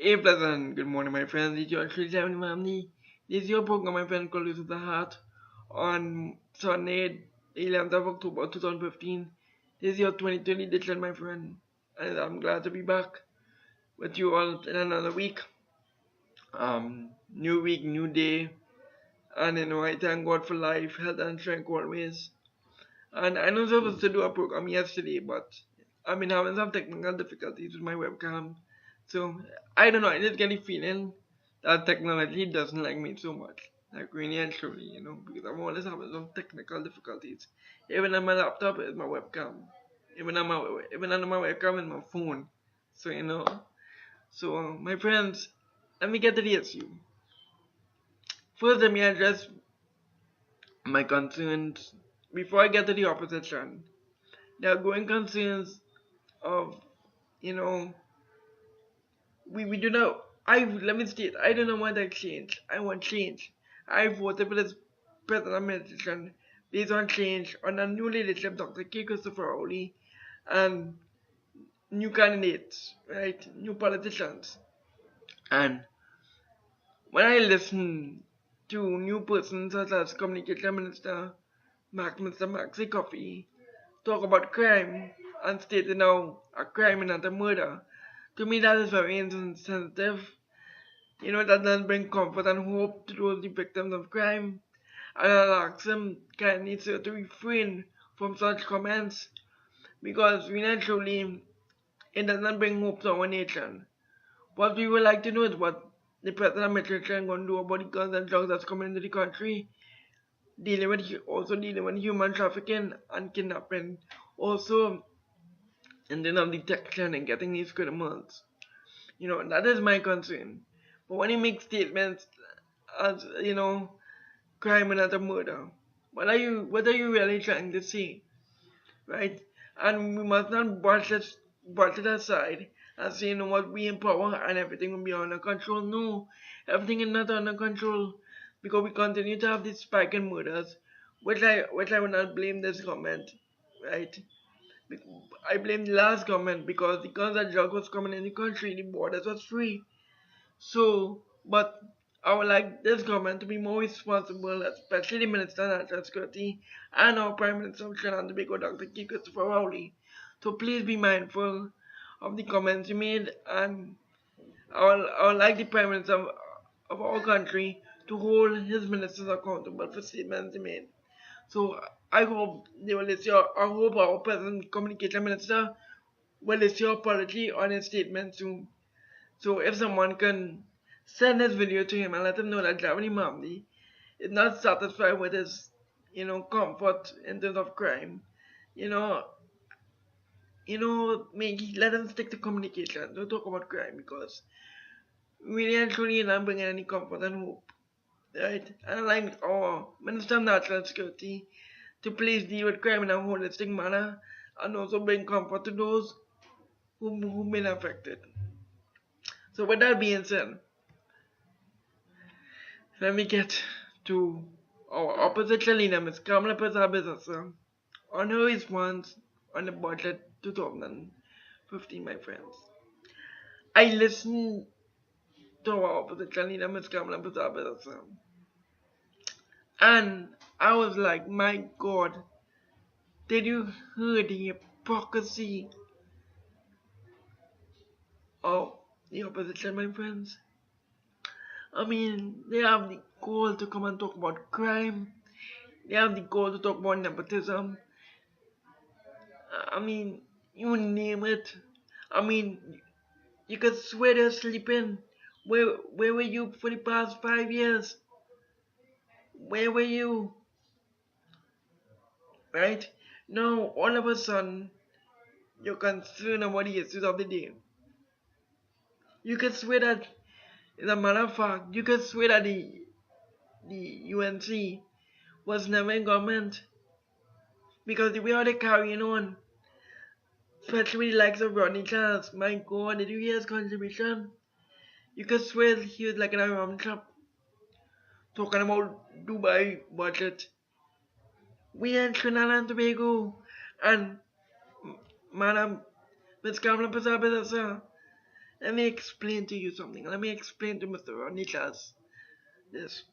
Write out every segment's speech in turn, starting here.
Hey, pleasant. Good morning, my friends. It's your 370 This is your program, my friend, called to the Heart on Sunday, 11th of October 2015. This is your 2020 edition, my friend, and I'm glad to be back with you all in another week. New week, new day, and I thank God for life, health, and strength always. And I know I was supposed to do a program yesterday, but I've been having some technical difficulties with my webcam. So I don't know, I just get the feeling that technology doesn't like me so much. Like really and truly, because I'm always having some technical difficulties. Even on my laptop is my webcam. Even on my webcam is my phone. So So my friends, let me get to the issue. First let me address my concerns before I get to the opposition. There are growing concerns of you know we do not I let me state I do not want that change. I want change. I voted for this president administration based on change on a new leadership, Dr. K. Christopher Rowley, and new candidates, right? New politicians. And when I listen to new persons such as Communication Minister Mr. Maxi Coffee talk about crime and stating now a crime and not a murder, to me that is very insensitive. That doesn't bring comfort and hope to those the victims of crime. And I'll ask them kindly sir to refrain from such comments because we naturally it doesn't bring hope to our nation. What we would like to know is what the present administration going to do about the guns and drugs that's coming into the country, dealing with human trafficking and kidnapping, also in terms of detection and getting these criminals. That is my concern. But when he makes statements as crime and not a murder, what are you really trying to say, right? And we must not brush it aside and say what, we in power and everything will be under control. No, everything is not under control because we continue to have this spike in murders, which I will not blame this government, right? I blame the last government because the guns and drugs was coming in the country, the borders was free. So, but I would like this government to be more responsible, especially the Minister of National Security and our Prime Minister of Trinidad and Tobago, Dr. K. Christopher Rowley. So please be mindful of the comments you made, and I would like the Prime Minister of our country to hold his ministers accountable for statements they made. So I hope they will listen. I hope our present communication minister will listen your apology on his statement soon. So if someone can send this video to him and let him know that Javani Mamdi is not satisfied with his, comfort in terms of crime, you know, maybe let him stick to communication. Don't talk about crime because really and truly not bringing any comfort and hope, right? And like our Minister of National Security to please deal with crime in a holistic manner and also bring comfort to those who've been affected. So with that being said, let me get to our opposition leader, Ms. Kamala Prasad on her response on the budget 2015, my friends. I listened to our opposition leader, Ms. Kamala Prasad, and I was like, my God, did you hear the hypocrisy of the opposition, my friends? I mean, they have the goal to come and talk about crime. They have the goal to talk about nepotism. I mean, you name it. I mean, you could swear they're sleeping. Where were you for the past 5 years? Where were you? Right? Now, all of a sudden, you're concerned about the issues of the day. You could swear that, as a matter of fact, you could swear that the UNC was never in government because the way how they carrying on, especially with the likes of Rodney Charles, my God, did you hear his contribution? You could swear he was like in a rum shop talking about Dubai budget. We in Trinidad and Tobago, and Madam Miss Kamala Prasad, sir, Let me explain to you something. Let me explain to Mr. Ronikas this.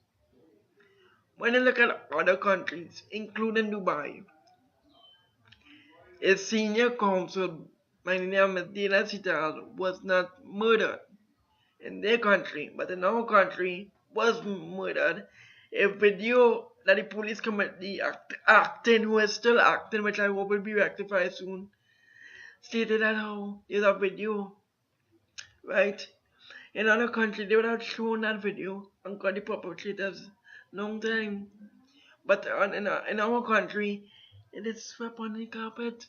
When you look at other countries, including Dubai, a senior counsel by the name of Medina Sital was not murdered in their country, but in our country was murdered. A video that the police committee acting, who is still acting, which I hope will be rectified soon, stated that how there's a video, right? In other countries, they would have shown that video and got the perpetrators long time. But in our country, it is swept on the carpet.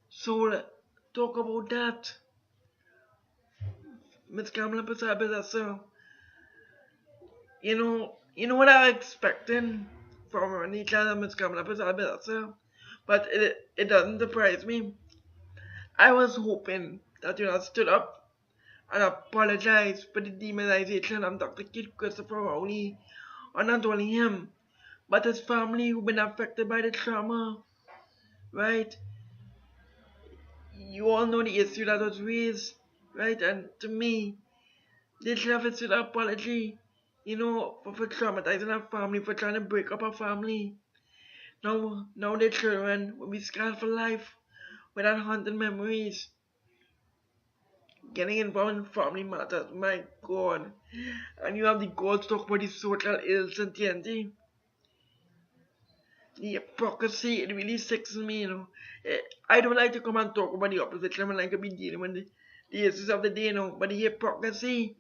So talk about that, Miss Kamala Prasad, sir. You know what I'm expecting from Anita and Miss Kamala Prasad, sir. But it doesn't surprise me. I was hoping that you had stood up and apologized for the demonization of Dr. Kid Christopher Rowley, and not only him, but his family who've been affected by the trauma, right? You all know the issue that was raised, right? And to me, they should have issued an apology, for traumatizing our family, for trying to break up our family. Now their children will be scarred for life without haunted memories. Getting involved in family matters, my God. And you have the goal to talk about the social ills and TNT. The hypocrisy, it really sicks me. I don't like to come and talk about the opposition when I could be dealing with the issues of the day, but the hypocrisy,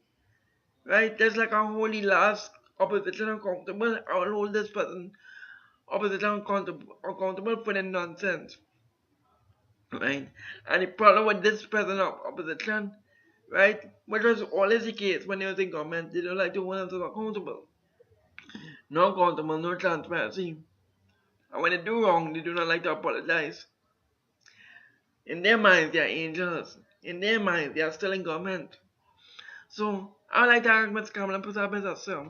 right? There's like a holy last opposition accountable. I will hold this person opposition accountable for the nonsense, right? And the problem with this person of opposition, right, which was always the case when they was in government, they don't like to hold themselves accountable. No accountable, no transparency. And when they do wrong, they do not like to apologize. In their minds, they are angels. In their minds, they are still in government. So, I would like to ask Ms. Kamala Prasad, sir,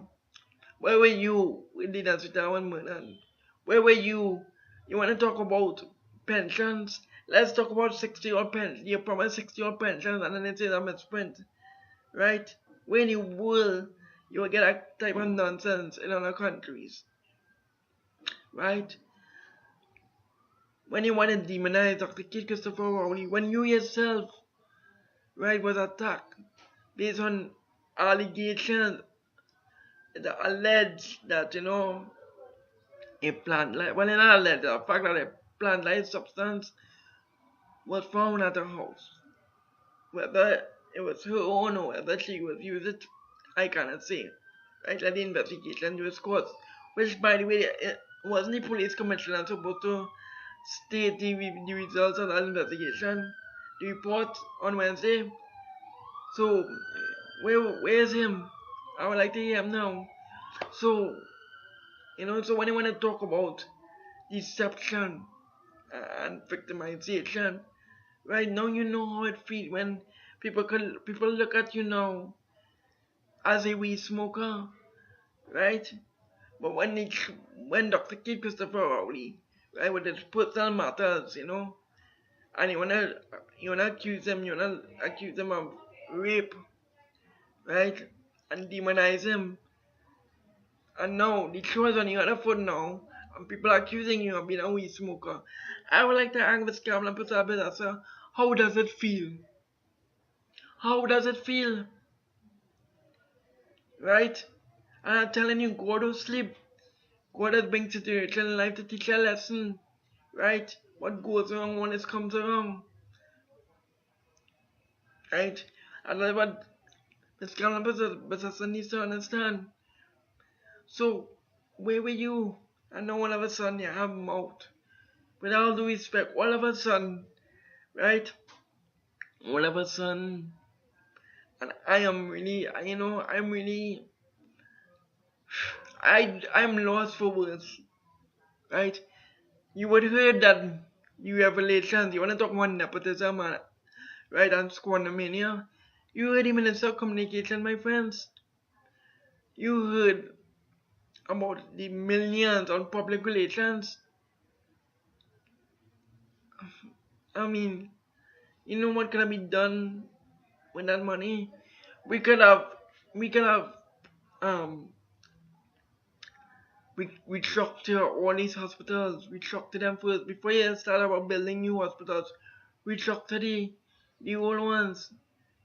where were you with the Nasitawa murder? Where were you? You want to talk about pensions? Let's talk about 60-year pensions. You promised 60-year pensions and then they say that misprint, right? Where in the world you will get that type of nonsense in other countries, right? When you want to demonize Dr. Kid Christopher Rowley, when you yourself, right, was attacked based on allegations that allege that, a plant life, well, not alleged, the fact that a plant life substance was found at her house. Whether it was her own or whether she was used it, I cannot say. Right, let the investigation do its course. Which, by the way, it wasn't the police commissioner supposed to state the results of that investigation, the report on Wednesday? So, where's him? I would like to hear him now. So, so when you want to talk about deception and victimization, right now you know how it feels when people look at you now as a weed smoker, right? But when Dr. Kid Christopher Rowley, right, with his personal matters, and you wanna accuse him of rape, right, and demonize him, and now the show is on the other foot now, and people are accusing you of being a weed smoker. I would like to ask Ms. Kamala Prasad, sir, how does it feel? How does it feel? Right? And I'm telling you, go to sleep. God has been situation in life to teach a lesson. Right? What goes wrong when it comes around. Right? And that's what Ms. Kamala Prasad needs to understand. So, where were you? And now all of a sudden you have mouth. With all due respect, all of a sudden, right? All of a sudden, and I'm really, I'm lost for words, right? You would heard that you revelations, you want to talk about nepotism, right, and squandermania. You heard the Minister of Communication, my friends. You heard about the millions on public relations. I mean, you know what can be done with that money, we could have we could have um we structure all these hospitals. We structure them first before you start about building new hospitals. We structure the old ones,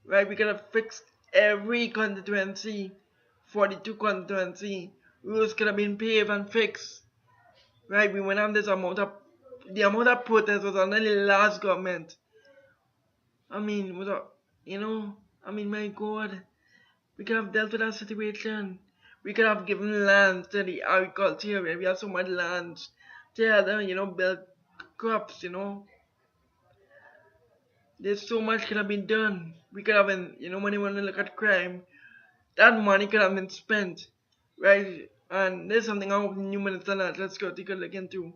right? We could have fixed every constituency, 42 constituency. Roads could have been paved and fixed, right? We went on this amount of the amount of protest was under the last government. I mean, without you know, I mean, my God, we could have dealt with that situation. We could have given land to the agriculture where we have so much land to build crops, There's so much could have been done. We could have been, when you want to look at crime, that money could have been spent, right? And there's something I hope the new minister of national security could look into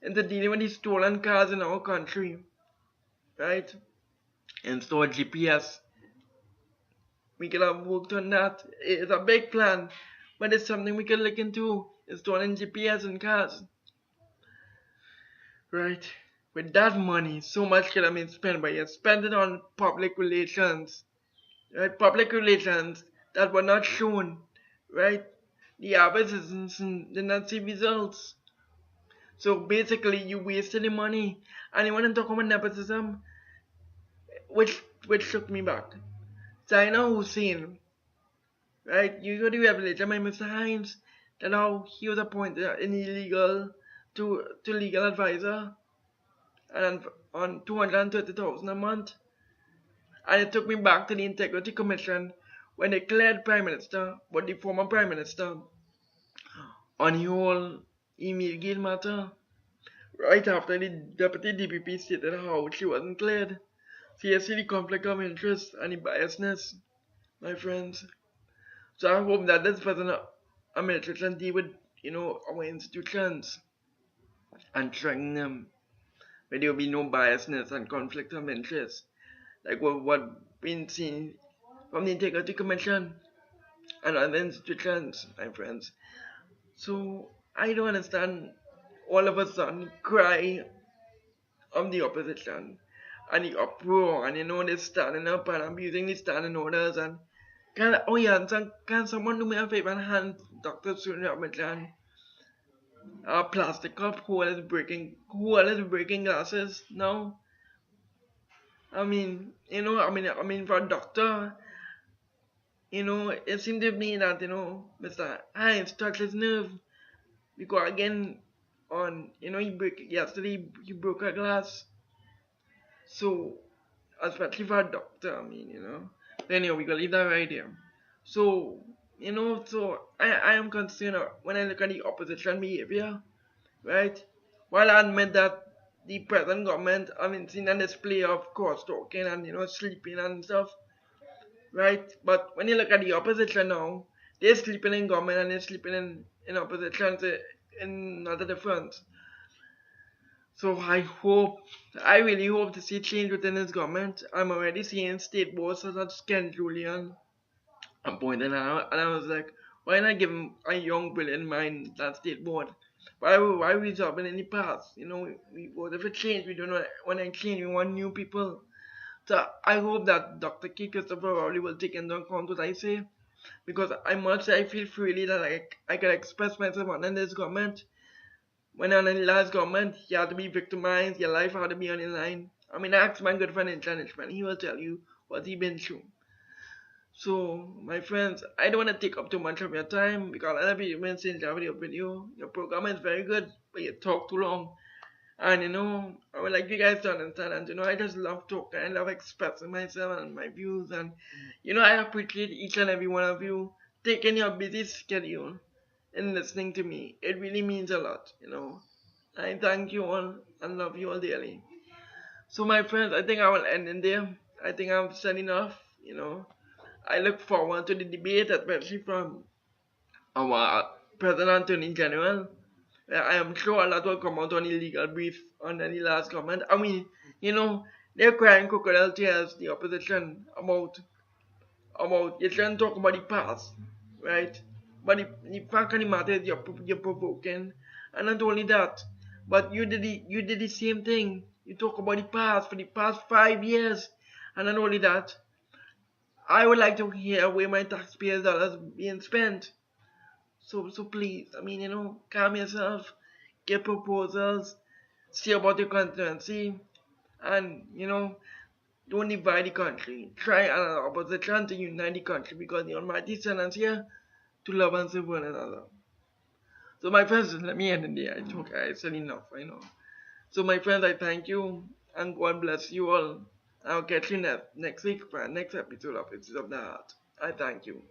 dealing with these stolen cars in our country, right? Install GPS. We could have worked on that. It's a big plan, but it's something we could look into. Installing GPS in cars, right? With that money, so much could have been spent, but you spend it on public relations, right? Public relations that were not shown, right? The average citizens did not see results. So basically, you wasted the money. And you want to talk about nepotism, which took me back. China Hussein, right? You got the revelation by Mr. Hines that how he was appointed an illegal to legal advisor and on 230,000 a month. And it took me back to the Integrity Commission when they cleared Prime Minister, but the former Prime Minister, on the whole email matter. Right after the Deputy DPP stated how she wasn't cleared. So you see the conflict of interest and the biasness, my friends. So I hope that this present administration deal with, our institutions and strengthen them, where there will be no biasness and conflict of interest, like what been seen from the Integrity Commission and other institutions, my friends. So I don't understand all of a sudden cry of the opposition and the uproar and they're standing up and abusing the standing orders and can someone do me a favor and hand Dr. Surya Ramajan a plastic cup who is breaking glasses now? I mean for a doctor, it seemed to me that, Mr. Hines touched his nerve because again yesterday he broke a glass. So especially for a doctor, But anyway, we gotta leave that right here. So, I am concerned when I look at the opposition behavior, right? While I admit that the present government, seen a display of coarse talking and, sleeping and stuff, right? But when you look at the opposition now, they're sleeping in government and they're sleeping in opposition in other difference. So I really hope to see change within this government. I'm already seeing state boards such as Ken Julian appointed, and I was like, why not give him a young, brilliant mind that state board? Why we jobbing in the past? We voted for change. We don't want to change. We want new people. So I hope that Dr. K. Christopher Rowley will take into account what I say, because I must say I feel freely that I can express myself under this government. When on the last government, you had to be victimized, your life had to be on the line. Ask my good friend in Chinishman, he will tell you what he been through. So, my friends, I don't want to take up too much of your time because other people been saying your video. Your program is very good, but you talk too long. And I would like you guys to understand, and I just love talking, I love expressing myself and my views, and I appreciate each and every one of you taking your busy schedule and listening to me. It really means a lot, I thank you all and love you all dearly. So my friends, I think I will end in there. I think I've said enough, I look forward to the debate, especially from our President Attorney General. I am sure a lot will come out on the legal brief under the last comment. They're crying crocodile tears, the opposition, about you shouldn't talk about the past, right? But the fact of the matter is you're provoking, and not only that, but you did the same thing. You talk about the past for the past 5 years, and not only that, I would like to hear where my taxpayers' dollars being spent. So please, calm yourself, get proposals, see about your constituency, and don't divide the country. Try another opposition to unite the country because the Almighty sent us here to love and serve one another. So my friends, let me end it there. I said enough, I know. So my friends, I thank you and God bless you all. I'll catch you next week for our next episode of It's of the Heart. I thank you.